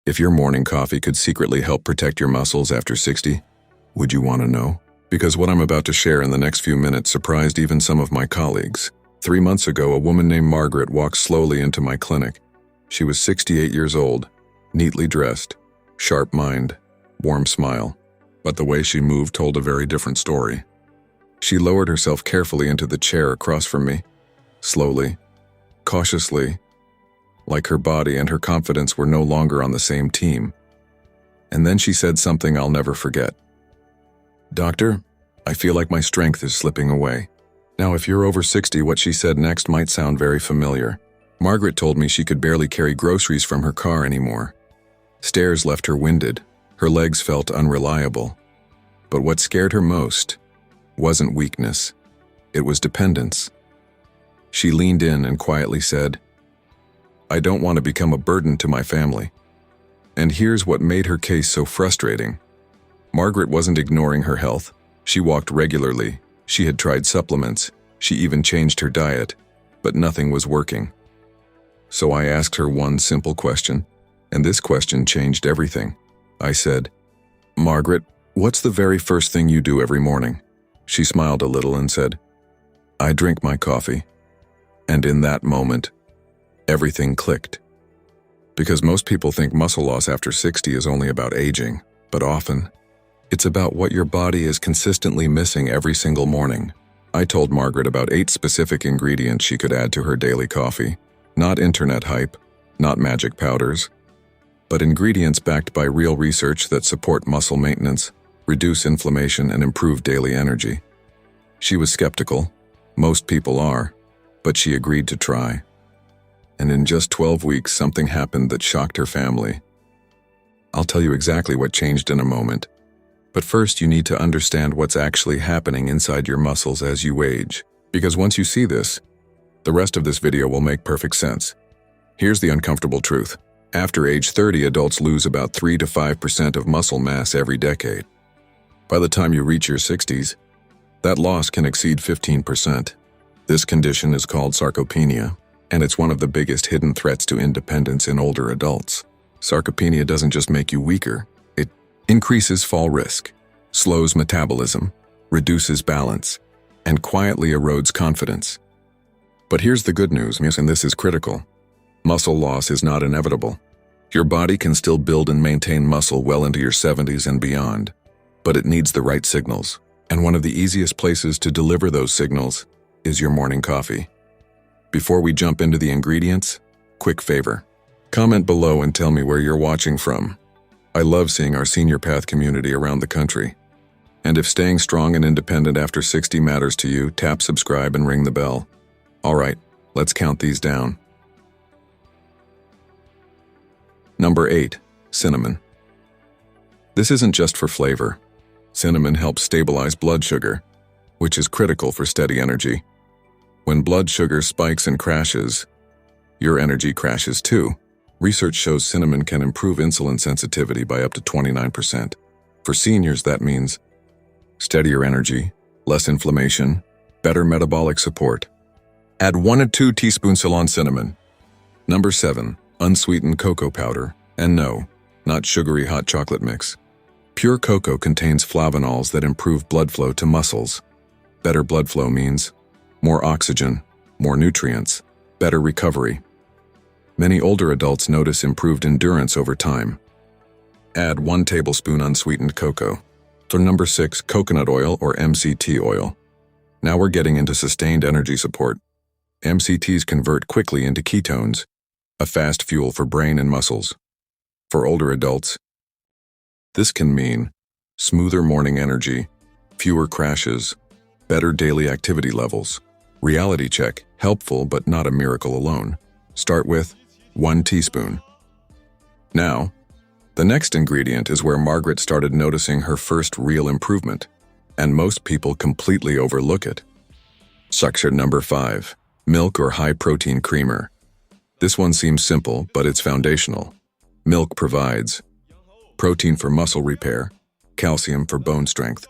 If your morning coffee could secretly help protect your muscles after 60, would you want to know? Because what I'm about to share in the next few minutes surprised even some of my colleagues. 3 months ago, a woman named Margaret walked slowly into my clinic. She was 68 years old, neatly dressed, sharp mind, warm smile. But the way she moved told a very different story. She lowered herself carefully into the chair across from me, slowly, cautiously, like her body and her confidence were no longer on the same team. And then she said something I'll never forget. "Doctor, I feel like my strength is slipping away." Now, if you're over 60, what she said next might sound very familiar. Margaret told me she could barely carry groceries from her car anymore. Stairs left her winded. Her legs felt unreliable. But what scared her most wasn't weakness. It was dependence. She leaned in and quietly said, "I don't want to become a burden to my family." And here's what made her case so frustrating. Margaret wasn't ignoring her health. She walked regularly. She had tried supplements. She even changed her diet, but nothing was working. So I asked her one simple question, and this question changed everything. I said, "Margaret, what's the very first thing you do every morning?" She smiled a little and said, "I drink my coffee." And in that moment, everything clicked. Because most people think muscle loss after 60 is only about aging, but often, it's about what your body is consistently missing every single morning. I told Margaret about 8 specific ingredients she could add to her daily coffee. Not internet hype, not magic powders, but ingredients backed by real research that support muscle maintenance, reduce inflammation, and improve daily energy. She was skeptical. Most people are, but she agreed to try. And in just 12 weeks, something happened that shocked her family. I'll tell you exactly what changed in a moment. But first, you need to understand what's actually happening inside your muscles as you age. Because once you see this, the rest of this video will make perfect sense. Here's the uncomfortable truth. After age 30, adults lose about 3 to 5% of muscle mass every decade. By the time you reach your 60s, that loss can exceed 15%. This condition is called sarcopenia, and it's one of the biggest hidden threats to independence in older adults. Sarcopenia doesn't just make you weaker, it increases fall risk, slows metabolism, reduces balance, and quietly erodes confidence. But here's the good news, and this is critical. Muscle loss is not inevitable. Your body can still build and maintain muscle well into your 70s and beyond, but it needs the right signals. And one of the easiest places to deliver those signals is your morning coffee. Before we jump into the ingredients, quick favor. Comment below and tell me where you're watching from. I love seeing our Senior Path community around the country. And if staying strong and independent after 60 matters to you, tap subscribe and ring the bell. All right, let's count these down. Number 8, cinnamon. This isn't just for flavor. Cinnamon helps stabilize blood sugar, which is critical for steady energy. When blood sugar spikes and crashes, your energy crashes too. Research shows cinnamon can improve insulin sensitivity by up to 29%. For seniors, that means steadier energy, less inflammation, better metabolic support. Add 1 to 2 teaspoons Ceylon cinnamon. Number 7, unsweetened cocoa powder. And no, not sugary hot chocolate mix. Pure cocoa contains flavonols that improve blood flow to muscles. Better blood flow means more oxygen, more nutrients, better recovery. Many older adults notice improved endurance over time. Add 1 tablespoon unsweetened cocoa. For number 6, coconut oil or MCT oil. Now we're getting into sustained energy support. MCTs convert quickly into ketones, a fast fuel for brain and muscles. For older adults, this can mean smoother morning energy, fewer crashes, better daily activity levels. Reality check, helpful but not a miracle alone. Start with 1 teaspoon. Now, the next ingredient is where Margaret started noticing her first real improvement, and most people completely overlook it. Section number 5, milk or high-protein creamer. This one seems simple, but it's foundational. Milk provides protein for muscle repair, calcium for bone strength.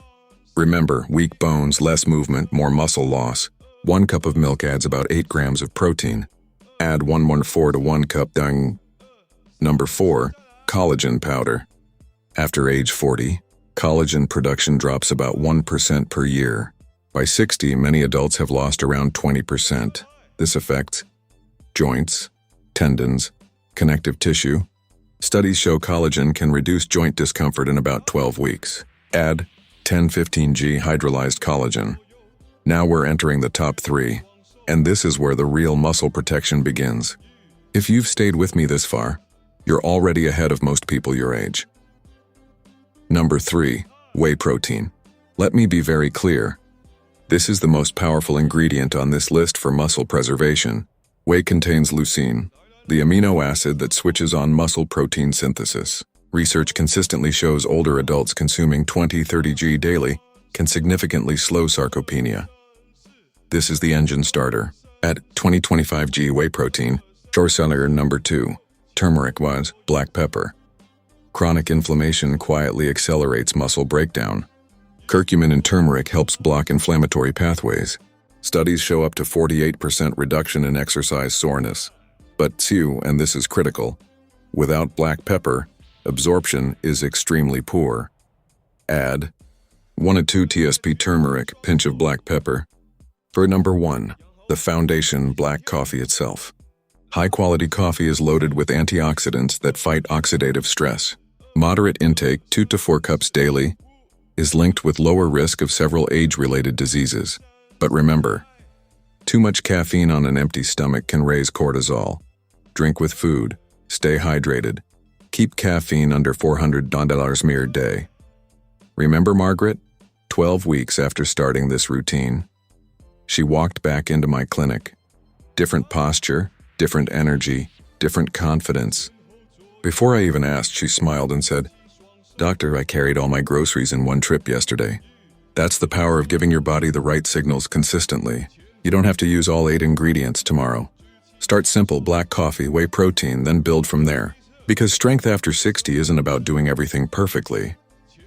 Remember, weak bones, less movement, more muscle loss. 1 cup of milk adds about 8 grams of protein. Add 1/4 to 1 cup. Number 4, Collagen powder. After age 40, collagen production drops about 1% per year. By 60, many adults have lost around 20%. This affects joints, tendons, connective tissue. Studies show collagen can reduce joint discomfort in about 12 weeks. Add 10-15G hydrolyzed collagen. Now we're entering the top 3, and this is where the real muscle protection begins. If you've stayed with me this far, you're already ahead of most people your age. Number 3, whey protein. Let me be very clear. This is the most powerful ingredient on this list for muscle preservation. Whey contains leucine, the amino acid that switches on muscle protein synthesis. Research consistently shows older adults consuming 20-30G daily can significantly slow sarcopenia. This is the engine starter. At 20-25G whey protein, shortseller number 2, turmeric was black pepper. Chronic inflammation quietly accelerates muscle breakdown. Curcumin in turmeric helps block inflammatory pathways. Studies show up to 48% reduction in exercise soreness. But too, and this is critical, without black pepper, absorption is extremely poor. Add 1 to 2 TSP turmeric, pinch of black pepper. For number 1, the foundation black coffee itself. High-quality coffee is loaded with antioxidants that fight oxidative stress. Moderate intake, 2 to 4 cups daily, is linked with lower risk of several age-related diseases. But remember, too much caffeine on an empty stomach can raise cortisol. Drink with food, stay hydrated, keep caffeine under 400 ml per day. Remember Margaret? 12 weeks after starting this routine, she walked back into my clinic. Different posture, different energy, different confidence. Before I even asked, she smiled and said, "Doctor, I carried all my groceries in one trip yesterday." That's the power of giving your body the right signals consistently. You don't have to use all 8 ingredients tomorrow. Start simple, black coffee, whey protein, then build from there. Because strength after 60 isn't about doing everything perfectly.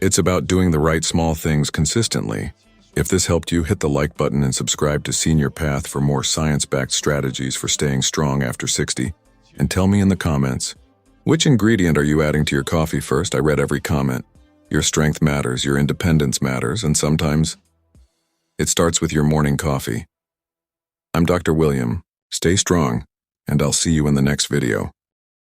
It's about doing the right small things consistently. If this helped you, hit the like button and subscribe to Senior Path for more science-backed strategies for staying strong after 60. And tell me in the comments, which ingredient are you adding to your coffee first? I read every comment. Your strength matters, your independence matters, and sometimes it starts with your morning coffee. I'm Dr. William. Stay strong, and I'll see you in the next video.